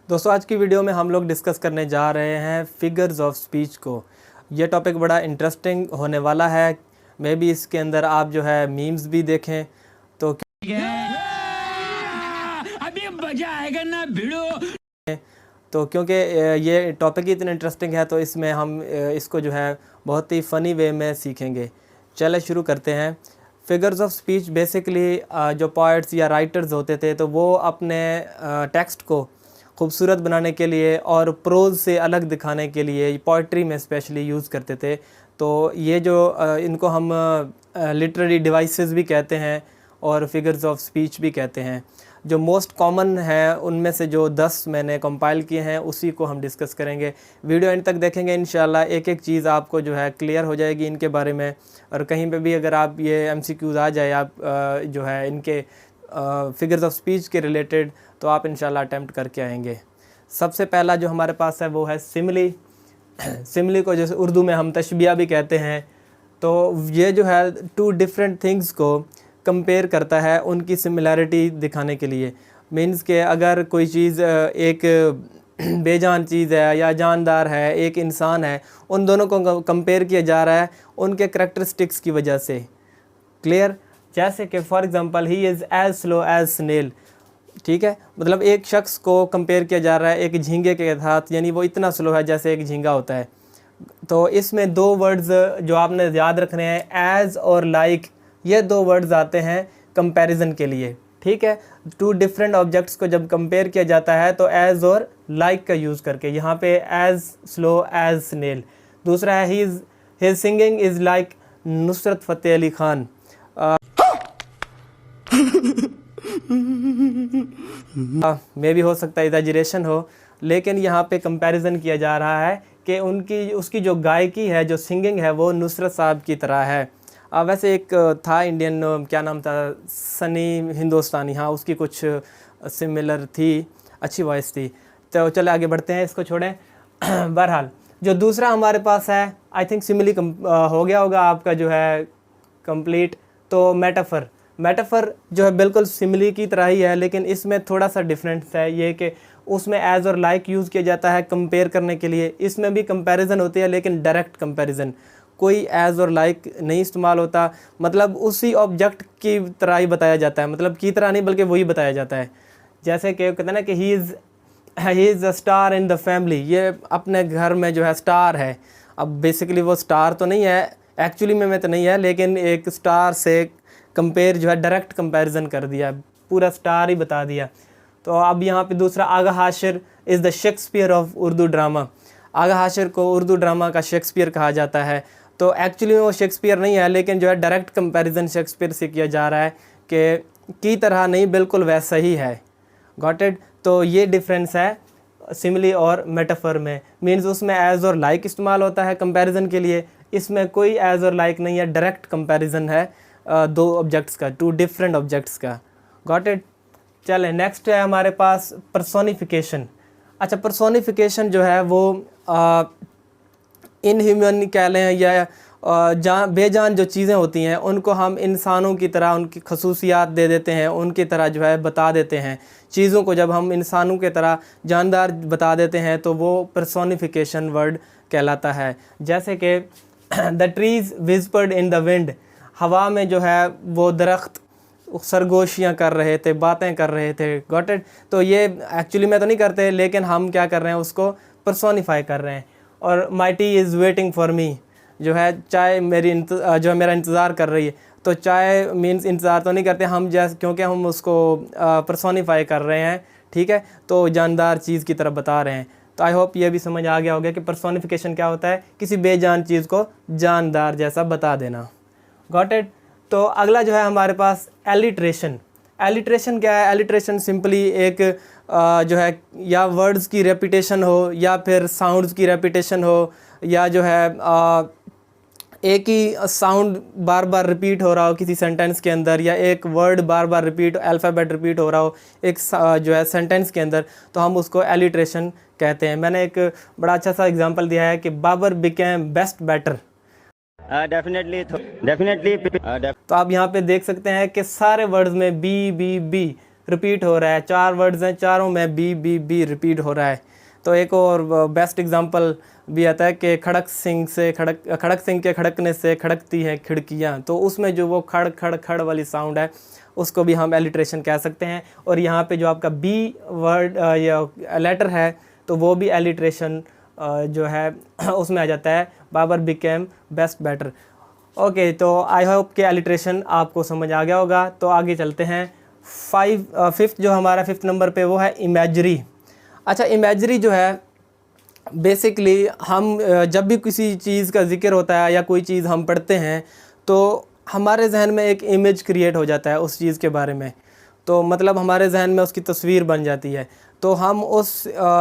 दोस्तों आज की वीडियो में हम लोग डिस्कस करने जा रहे हैं फिगर्स ऑफ स्पीच को। ये टॉपिक बड़ा इंटरेस्टिंग होने वाला है। मे बी इसके अंदर आप जो है मीम्स भी देखें तो अभी मजा आएगा ना भिड़ो। तो क्योंकि ये टॉपिक ही इतना इंटरेस्टिंग है तो इसमें हम इसको जो है बहुत ही फ़नी वे में सीखेंगे। चले शुरू करते हैं। फिगर्स ऑफ स्पीच बेसिकली जो पोइट्स या राइटर्स होते थे तो वो अपने टेक्स्ट को खूबसूरत बनाने के लिए और प्रोज से अलग दिखाने के लिए पोइट्री में स्पेशली यूज़ करते थे। तो ये जो इनको हम लिटरेरी डिवाइसेस भी कहते हैं और फिगर्स ऑफ स्पीच भी कहते हैं। जो मोस्ट कॉमन है उनमें से जो 10 मैंने कंपाइल किए हैं उसी को हम डिस्कस करेंगे। वीडियो एंड तक देखेंगे, इंशाल्लाह एक एक चीज़ आपको जो है क्लियर हो जाएगी इनके बारे में। और कहीं पे भी अगर आप ये MCQs आ जाए आप जो है इनके फिगर्स ऑफ स्पीच के रिलेटेड तो आप इंशाल्लाह अटैम्प्ट करके आएंगे। सबसे पहला जो हमारे पास है वो है सिमिली। सिमिली को जैसे उर्दू में हम तशबिया भी कहते हैं। तो ये जो है टू डिफरेंट थिंग्स को कंपेयर करता है उनकी सिमिलैरिटी दिखाने के लिए। मीन्स के अगर कोई चीज़ एक बेजान चीज़ है या जानदार है, एक इंसान है, उन दोनों को कंपेयर किया जा रहा है उनके करैक्टरिस्टिक्स की वजह से। क्लियर? जैसे कि for example he is as slow as snail. ठीक है, मतलब एक शख्स को कंपेयर किया जा रहा है एक झींगे के साथ, यानी वो इतना स्लो है जैसे एक झींगा होता है। तो इसमें दो वर्ड्स जो आपने याद रखने हैं, एज और लाइक, ये दो वर्ड्स आते हैं कंपैरिजन के लिए। ठीक है, टू डिफरेंट ऑब्जेक्ट्स को जब कंपेयर किया जाता है तो एज और लाइक का यूज़ करके, यहाँ पे एज स्लो एज स्नेल। दूसरा है his singing is like Nusrat Fateh Ali Khan. मे भी हो सकता है एग्जैजरेशन हो, लेकिन यहाँ पे कंपैरिजन किया जा रहा है कि उसकी जो गायकी है, जो सिंगिंग है, वो नुसरत साहब की तरह है। वैसे एक था इंडियन, क्या नाम था, सनी हिंदुस्तानी, हाँ उसकी कुछ सिमिलर थी, अच्छी वॉइस थी। तो चले आगे बढ़ते हैं, इसको छोड़ें। बहरहाल जो दूसरा हमारे पास है, आई थिंक सिमिली हो गया होगा आपका जो है कंप्लीट। तो मेटाफर जो है बिल्कुल सिमिली की तरह ही है, लेकिन इसमें थोड़ा सा डिफरेंस है ये कि उसमें एज और लाइक यूज़ किया जाता है कंपेयर करने के लिए। इसमें भी कंपैरिजन होती है लेकिन डायरेक्ट कंपैरिजन, कोई एज और लाइक नहीं इस्तेमाल होता। मतलब उसी ऑब्जेक्ट की तरह ही बताया जाता है, मतलब की तरह नहीं बल्कि वही बताया जाता है। जैसे कि कहते हैं ना कि he is a star in the family, ये अपने घर में जो है स्टार है। अब बेसिकली वो स्टार तो नहीं है, एक्चुअली में तो नहीं है, लेकिन एक स्टार से कंपेयर जो है डायरेक्ट कंपैरिजन कर दिया, पूरा स्टार ही बता दिया। तो अब यहाँ पे दूसरा, Agha Hashr is the Shakespeare of Urdu drama. Agha Hashr को उर्दू ड्रामा का शेक्सपियर कहा जाता है। तो एक्चुअली में वो शेक्सपियर नहीं है, लेकिन जो है डायरेक्ट कंपैरिजन शेक्सपियर से किया जा रहा है कि की तरह नहीं, बिल्कुल वैसा ही है। Got it? तो ये डिफरेंस है सिमिली और मेटाफर में। मीन्स उसमें एज और लाइक इस्तेमाल होता है कंपैरिजन के लिए, इसमें कोई एज और लाइक नहीं है, डायरेक्ट कंपैरिजन है दो ऑब्जेक्ट्स का, टू डिफरेंट ऑब्जेक्ट्स का। Got it? चलें नेक्स्ट है हमारे पास पर्सोनिफिकेशन। अच्छा, पर्सोनिफिकेशन जो है वो इनह्यूमन कह लें या बेजान जो चीज़ें होती हैं उनको हम इंसानों की तरह उनकी खसूसियात दे देते हैं, उनकी तरह जो है बता देते हैं। चीज़ों को जब हम इंसानों की तरह जानदार बता देते हैं तो वो पर्सोनिफिकेशन वर्ड कहलाता है। जैसे कि the trees whispered in the wind, हवा में जो है वो दरख्त सरगोशियाँ कर रहे थे, बातें कर रहे थे। Got it? तो ये एक्चुअली में तो नहीं करते, लेकिन हम क्या कर रहे हैं, उसको पर्सोनिफाई कर रहे हैं। और my tea is waiting for me, जो है चाय जो है मेरा इंतज़ार कर रही है। तो चाय मीन्स इंतज़ार तो नहीं करते हम, जैसे क्योंकि हम उसको पर्सोनिफाई कर रहे हैं। ठीक है, तो जानदार चीज़ की तरफ बता रहे हैं। तो आई होप ये भी समझ आ गया होगा कि पर्सोनिफिकेशन क्या होता है, किसी बेजान चीज़ को जानदार जैसा बता देना। Got it? तो अगला जो है हमारे पास एलिट्रेशन। एलिट्रेशन क्या है? एलिट्रेशन सिंपली एक जो है या वर्ड्स की रेपिटेशन हो या फिर साउंड्स की रेपिटेशन हो, या जो है एक ही साउंड बार बार रिपीट हो रहा हो किसी सेंटेंस के अंदर, या एक वर्ड बार बार रिपीट, अल्फ़ाबेट रिपीट हो रहा हो एक जो है सेंटेंस के अंदर, तो हम उसको एलिट्रेशन कहते हैं। मैंने एक बड़ा अच्छा सा एग्जांपल दिया है कि Babar became best batter. Definitely तो आप यहाँ पे देख सकते हैं कि सारे वर्ड्स में बी बी बी रिपीट हो रहा है, 4 वर्ड्स हैं, चारों में बी बी बी रिपीट हो रहा है। तो एक और बेस्ट एग्जांपल भी आता है कि खड़क सिंह के खड़कने से खड़कती हैं खिड़कियाँ। तो उसमें जो वो खड़ खड़ खड़ वाली साउंड है उसको भी हम एलिट्रेशन कह सकते हैं। और यहाँ पे जो आपका बी वर्ड या लेटर है तो वो भी एलिट्रेशन जो है उसमें आ जाता है, Babar became best better. Okay, तो आई होप कि एलिट्रेशन आपको समझ आ गया होगा। तो आगे चलते हैं। फिफ्थ जो हमारा 5th नंबर पे वो है इमेजरी। अच्छा, इमेजरी जो है बेसिकली हम जब भी किसी चीज़ का जिक्र होता है या कोई चीज़ हम पढ़ते हैं तो हमारे जहन में एक इमेज क्रिएट हो जाता है उस चीज़ के बारे में। तो मतलब हमारे जहन में उसकी तस्वीर बन जाती है। तो हम उस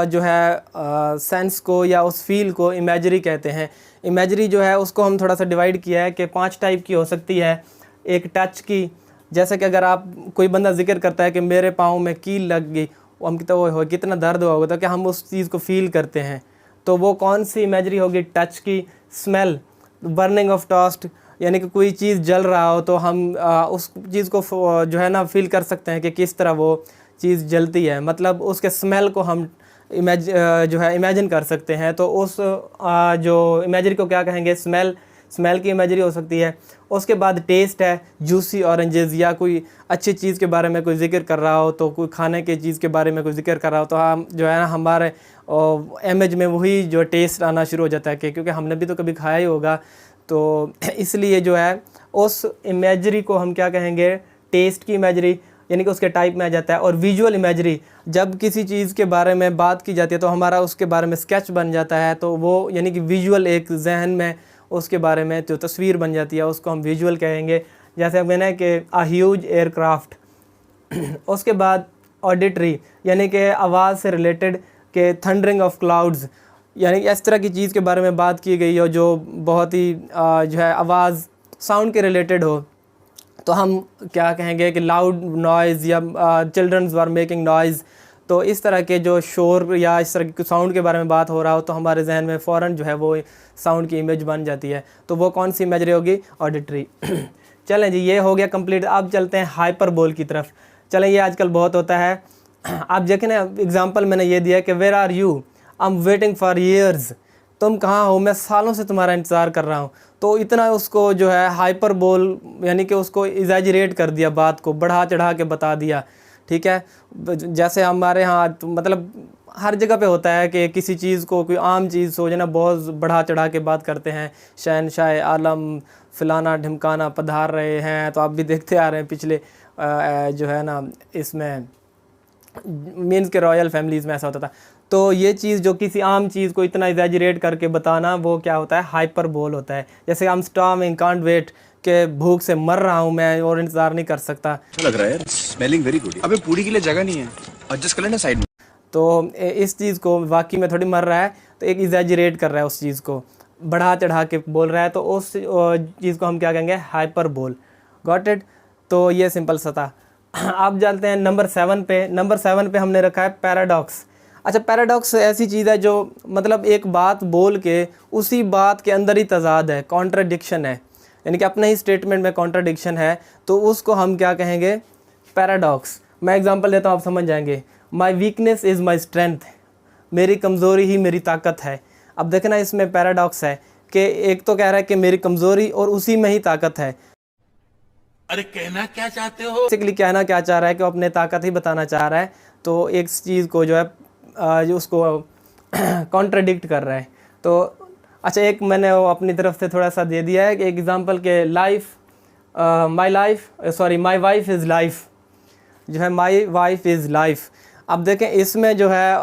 जो है सेंस को या उस फील को इमेजरी कहते हैं। इमेजरी जो है उसको हम थोड़ा सा डिवाइड किया है कि 5 टाइप की हो सकती है। एक टच की, जैसे कि अगर आप कोई बंदा जिक्र करता है कि मेरे पाँव में कील लग गई, हम तो वो कितना दर्द हुआ होगा, तो क्या हम उस चीज़ को फील करते हैं। तो वो कौन सी इमेजरी होगी? टच की। स्मेल, बर्निंग ऑफ टोस्ट, यानी कि कोई चीज़ जल रहा हो तो हम उस चीज़ को जो है ना फील कर सकते हैं कि किस तरह वो चीज़ जलती है, मतलब उसके स्मेल को हम जो है इमेजिन कर सकते हैं। तो उस जो इमेजरी को क्या कहेंगे? स्मेल की इमेजरी हो सकती है। उसके बाद टेस्ट है, जूसी ऑरेंजेस, या कोई अच्छी चीज़ के बारे में कोई जिक्र कर रहा हो, तो कोई खाने की चीज़ के बारे में कोई जिक्र कर रहा हो तो हम जो है ना हमारे इमेज में वही जो टेस्ट आना शुरू हो जाता है कि क्योंकि हमने भी तो कभी खाया ही होगा। तो इसलिए जो है उस इमेजरी को हम क्या कहेंगे? टेस्ट की इमेजरी, यानी कि उसके टाइप में आ जाता है। और विजुअल इमेजरी, जब किसी चीज़ के बारे में बात की जाती है तो हमारा उसके बारे में स्केच बन जाता है, तो वो यानी कि विजुअल एक जहन में उसके बारे में जो तस्वीर बन जाती है उसको हम विजुअल कहेंगे। जैसे अब कहना है कि अ ह्यूज एयरक्राफ्ट। उसके बाद ऑडिटरी, यानी कि आवाज़ से रिलेटेड के थंडरिंग ऑफ क्लाउड्स, यानी कि इस तरह की चीज़ के बारे में बात की गई हो जो बहुत ही जो है आवाज़ साउंड के रिलेटेड हो, तो हम क्या कहेंगे कि लाउड नॉइज़ या चिल्ड्रंस वर मेकिंग नॉइज़। तो इस तरह के जो शोर या इस तरह के साउंड के बारे में बात हो रहा हो तो हमारे जहन में फ़ौरन जो है वो साउंड की इमेज बन जाती है। तो वो कौन सी इमेजरी होगी? ऑडिटरी। चलें जी, ये हो गया कंप्लीट। अब चलते हैं हाइपरबोल की तरफ। चलें, ये आजकल बहुत होता है। आप देखें ना, एग्जांपल मैंने ये दिया कि where are you, I am waiting for years. तुम कहाँ हो? मैं सालों से तुम्हारा इंतज़ार कर रहा हूँ। तो इतना उसको जो है हाइपरबोल, यानी कि उसको एग्जैजरेट कर दिया, बात को बढ़ा चढ़ा के बता दिया। ठीक है, जैसे हमारे यहाँ तो मतलब हर जगह पे होता है कि किसी चीज़ को, कोई आम चीज़ हो जाए ना, बहुत बढ़ा चढ़ा के बात करते हैं। शहनशाह आलम फ़लाना ढिमकाना पधार रहे हैं। तो आप भी देखते आ रहे हैं पिछले जो है ना इसमें मीन्स के रॉयल फैमिलीज़ में ऐसा होता था। तो ये चीज़ जो किसी आम चीज़ को इतना एग्जैजरेट करके बताना, वो क्या होता है? हाइपरबोल होता है। जैसे I am starving, can't wait, के भूख से मर रहा हूँ मैं और इंतज़ार नहीं कर सकता। अच्छा लग रहा है यार, स्मेलिंग वेरी गुड। अबे पूरी के लिए जगह नहीं है, एडजस्ट कर लेना साइड में। तो इस चीज़ को वाकई में थोड़ी मर रहा है, तो एक एग्जैजरेट कर रहा है, उस चीज़ को बढ़ा चढ़ा के बोल रहा है, तो उस चीज़ को हम क्या कहेंगे? हाइपरबोल। Got it? तो ये सिंपल सा था। आप जानते हैं नंबर 7 पे। नंबर 7 पे हमने रखा है पैराडॉक्स। अच्छा, पैराडॉक्स ऐसी चीज़ है जो मतलब एक बात बोल के उसी बात के अंदर ही तज़ाद है, कॉन्ट्राडिक्शन है, यानी कि अपने ही स्टेटमेंट में कॉन्ट्राडिक्शन है, तो उसको हम क्या कहेंगे? पैराडॉक्स। मैं एग्जांपल देता हूँ, आप समझ जाएंगे। My weakness is my strength, मेरी कमज़ोरी ही मेरी ताकत है। अब देखना, इसमें पैराडॉक्स है कि एक तो कह रहा है कि मेरी कमज़ोरी और उसी में ही ताकत है। अरे कहना क्या चाहते हो? बेसिकली कहना क्या चाह रहा है कि वो अपने ताकत ही बताना चाह रहा है। तो एक चीज़ को जो है जो उसको कॉन्ट्राडिक्ट कर रहा है। तो अच्छा, एक मैंने वो अपनी तरफ से थोड़ा सा दे दिया है कि एग्जांपल के माई वाइफ इज़ लाइफ, जो है माई वाइफ इज़ लाइफ। अब देखें, इसमें जो है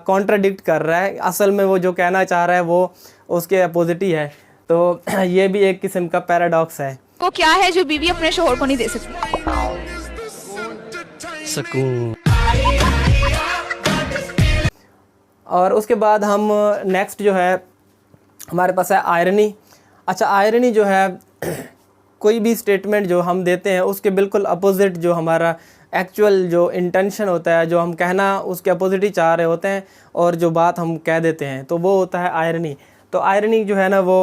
कॉन्ट्राडिक्ट कर रहा है, असल में वो जो कहना चाह रहा है वो उसके अपोजिट ही है। तो ये भी एक किस्म का पैराडॉक्स है। को क्या है जो बीवी अपने शोहर को नहीं दे सकती? सुकून। और उसके बाद हम नेक्स्ट जो है हमारे पास है आयरनी। अच्छा, आयरनी जो है कोई भी स्टेटमेंट जो हम देते हैं उसके बिल्कुल अपोजिट जो हमारा एक्चुअल जो इंटेंशन होता है, जो हम कहना उसके अपोजिट ही चाह रहे होते हैं और जो बात हम कह देते हैं, तो वो होता है आयरनी। तो आयरनी जो है ना वो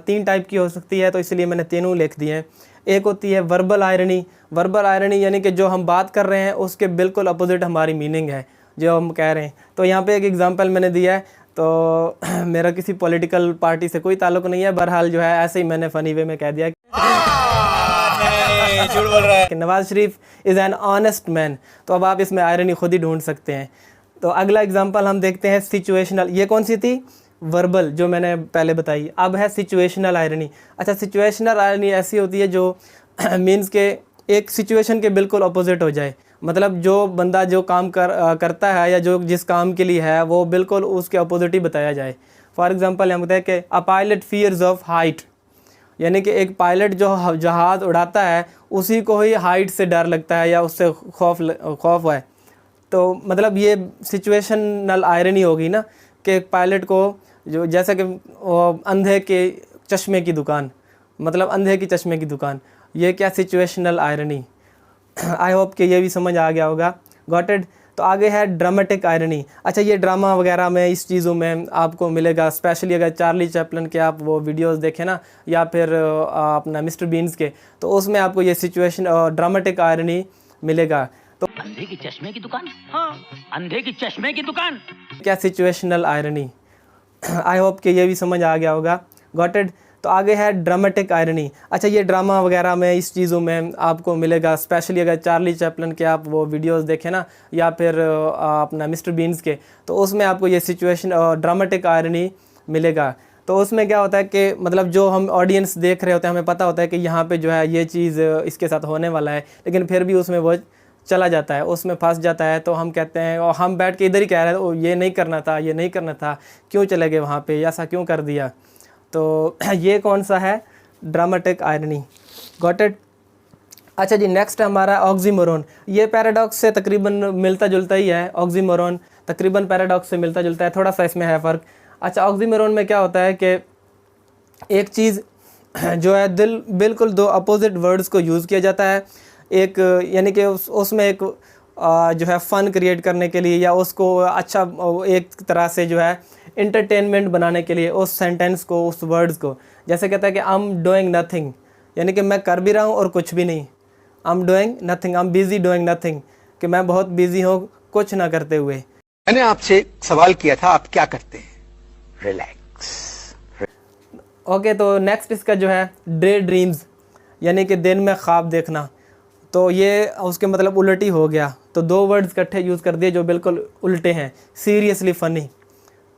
3 टाइप की हो सकती है, तो इसलिए मैंने तीनों लिख दिए हैं। एक होती है वर्बल आयरनी, वर्बल आयरनी यानी कि जो हम बात कर रहे हैं उसके बिल्कुल अपोजिट हमारी मीनिंग है जो हम कह रहे हैं। तो यहाँ पे एक एग्जांपल मैंने दिया है, तो मेरा किसी पॉलिटिकल पार्टी से कोई ताल्लुक नहीं है, बहरहाल जो है ऐसे ही मैंने फ़नी वे में कह दिया झूठ बोल रहा है कि Nawaz Sharif is an honest man. तो अब आप इसमें आयरनी खुद ही ढूंढ सकते हैं। तो अगला एग्जांपल हम देखते हैं सिचुएशनल। ये कौन सी थी? वर्बल, जो मैंने पहले बताई। अब है सिचुएशनल आयरनी। अच्छा, सिचुएशनल आयरनी ऐसी होती है जो मीन्स के एक सिचुएशन के बिल्कुल अपोजिट हो जाए। मतलब जो बंदा जो काम करता है या जो जिस काम के लिए है वो बिल्कुल उसके अपोजिट ही बताया जाए। फॉर एग्जांपल हम कहते हैं कि a pilot fears of height, यानी कि एक पायलट जो जहाज़ उड़ाता है उसी को ही हाइट से डर लगता है या उससे खौफ है। तो मतलब ये सिचुएशनल आयरनी होगी ना कि एक पायलट को जो जैसे कि अंधे के चश्मे की दुकान, मतलब अंधे की चश्मे की दुकान, ये क्या सिचुएशनल आयरनी। आई होप कि ये भी समझ आ गया होगा। Got it. तो आगे है ड्रामेटिक आयरनी। अच्छा, ये ड्रामा वगैरह में इस चीज़ों में आपको मिलेगा, स्पेशली अगर चार्ली चैपलिन के आप वो वीडियोस देखें ना, या फिर अपना मिस्टर बीन्स के, तो उसमें आपको ये सिचुएशन ड्रामेटिक आयरनी मिलेगा। तो अंधे की चश्मे की दुकान, हाँ अंधे की चश्मे की दुकान, क्या सिचुएशनल आयरनी। आई होप कि ये भी समझ आ गया होगा। Got it. तो आगे है ड्रामेटिक आयरनी। अच्छा, ये ड्रामा वगैरह में इस चीज़ों में आपको मिलेगा, स्पेशली अगर चार्ली चैपलिन के आप वो वीडियोस देखें ना, या फिर अपना मिस्टर बीन्स के, तो उसमें आपको ये सिचुएशन ड्रामेटिक आयरनी मिलेगा। तो उसमें क्या होता है कि मतलब जो हम ऑडियंस देख रहे होते हैं, हमें पता होता है कि यहाँ पे जो है ये चीज़ इसके साथ होने वाला है, लेकिन फिर भी उसमें वो चला जाता है, उसमें फंस जाता है। तो हम कहते हैं, और हम बैठ के इधर ही कह रहे हैं, ओ ये नहीं करना था, ये नहीं करना था, क्यों चले गए वहाँ पे, ऐसा क्यों कर दिया। तो ये कौन सा है? Dramatic irony. Got it. अच्छा जी, नेक्स्ट हमारा ऑक्सीमोरोन। ये पैराडॉक्स से तकरीबन मिलता जुलता ही है। ऑक्सीमोरोन तकरीबन पैराडॉक्स से मिलता जुलता है, थोड़ा सा इसमें है फ़र्क। अच्छा, ऑक्सीमोरोन में क्या होता है कि एक चीज़ जो है बिल्कुल दो अपोजिट वर्ड्स को यूज़ किया जाता है। एक यानी कि उसमें एक जो है फ़न क्रिएट करने के लिए या उसको अच्छा एक तरह से जो है इंटरटेनमेंट बनाने के लिए उस सेंटेंस को, उस वर्ड्स को, जैसे कहता है कि आई एम डूइंग नथिंग, यानी कि मैं कर भी रहा हूँ और कुछ भी नहीं। I am doing nothing, I am busy doing nothing, कि मैं बहुत बिजी हूँ कुछ ना करते हुए। मैंने आपसे सवाल किया था आप क्या करते हैं? रिलैक्स। ओके, तो नेक्स्ट इसका जो है डे ड्रीम्स, यानी कि दिन में ख्वाब देखना। तो ये उसके मतलब उल्टी हो गया। तो दो वर्ड्स इकट्ठे यूज़ कर दिए जो बिल्कुल उल्टे हैं। सीरियसली फ़नी,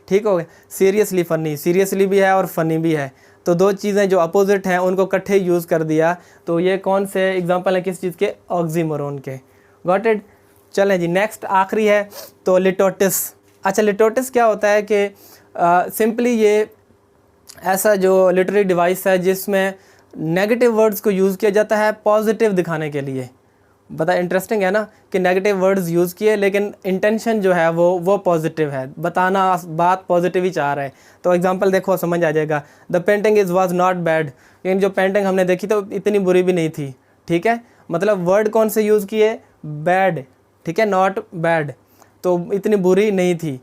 ठीक हो गया। सीरियसली फ़नी, सीरियसली भी है और फ़नी भी है। तो दो चीज़ें जो अपोजिट हैं उनको इकट्ठे यूज़ कर दिया। तो ये कौन से एग्जांपल है किस चीज़ के? ऑक्सीमोरोन के। Got it. चलें जी, नेक्स्ट आखिरी है तो लिटोटिस। अच्छा, लिटोटिस क्या होता है कि सिंपली ये ऐसा जो लिटरेरी डिवाइस है जिसमें नेगेटिव वर्ड्स को यूज़ किया जाता है पॉजिटिव दिखाने के लिए। बता इंटरेस्टिंग है ना कि नेगेटिव वर्ड्स यूज़ किए लेकिन इंटेंशन जो है वो पॉजिटिव है, बताना बात पॉजिटिव ही चाह रहा है। तो एग्जांपल देखो समझ आ जाएगा। The painting was not bad, लेकिन जो पेंटिंग हमने देखी तो इतनी बुरी भी नहीं थी। ठीक है, मतलब वर्ड कौन से यूज़ किए? बैड, ठीक है, नॉट बैड, तो इतनी बुरी नहीं थी।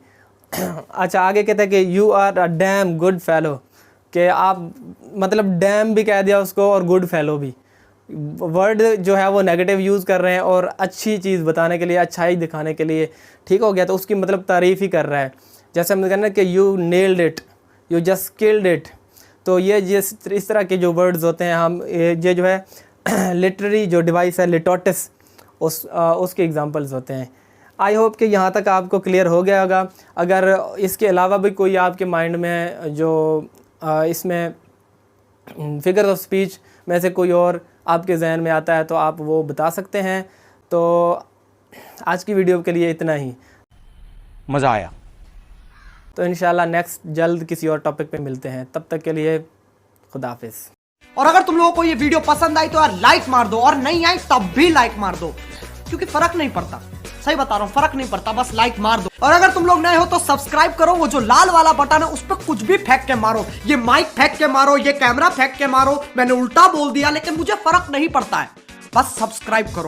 अच्छा, आगे कहते हैं कि you are a damn good fellow, कि आप मतलब डैम भी कह दिया उसको और गुड फेलो भी। वर्ड जो है वो नेगेटिव यूज़ कर रहे हैं और अच्छी चीज़ बताने के लिए, अच्छाई दिखाने के लिए, ठीक हो गया, तो उसकी मतलब तारीफ़ ही कर रहा है। जैसे हम कहना कि you nailed it, you just killed it. तो ये इस तरह के जो वर्ड्स होते हैं, हम ये जो है लिटरेरी जो डिवाइस है लिटोटिस, उसके एग्जांपल्स होते हैं। आई होप कि यहाँ तक आपको क्लियर हो गया होगा। अगर इसके अलावा भी कोई आपके माइंड में जो इसमें फिगर ऑफ स्पीच में से कोई और आपके जहन में आता है तो आप वो बता सकते हैं। तो आज की वीडियो के लिए इतना ही। मज़ा आया। तो इंशाल्लाह नेक्स्ट जल्द किसी और टॉपिक पे मिलते हैं। तब तक के लिए खुदा हाफिज़। और अगर तुम लोगों को ये वीडियो पसंद आई तो यार लाइक मार दो, और नहीं आई तब भी लाइक मार दो, क्योंकि फर्क नहीं पड़ता। सही बता रहा हूँ, फर्क नहीं पड़ता, बस लाइक मार दो। और अगर तुम लोग नए हो तो सब्सक्राइब करो, वो जो लाल वाला बटन है उस पर कुछ भी फेंक के मारो, ये माइक फेंक के मारो, ये कैमरा फेंक के मारो, मैंने उल्टा बोल दिया लेकिन मुझे फर्क नहीं पड़ता है, बस सब्सक्राइब करो।